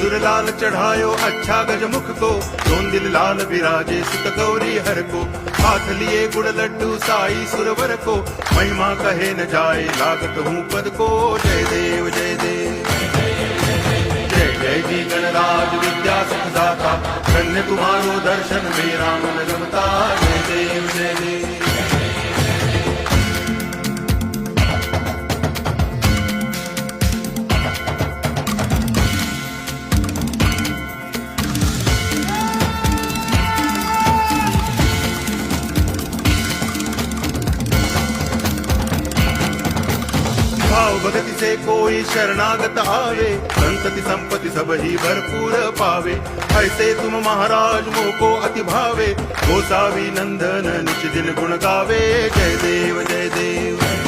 सिंदूर लाल चढ़ायो अच्छा गजमुख को, दोन दिल लाल विराजे सुत गौरी हर को, हाथ लिए गुड़ लड्डू साई सुरवर को, महिमा कहे न जाए लागत हूँ पद को। जय देव जय देव जय जय जी गणराज विद्या सुख दाता, धन्य तुम्हारो दर्शन मेरा मन रमता। जय देव जय देव भाव भगति से कोई शरणागत आवे, संतति संपत्ति सब ही भरपूर पावे। ऐसे तुम महाराज मोको अति भावे, गोसावी नंदन निच दिन गुण गावे। जय देव जय देव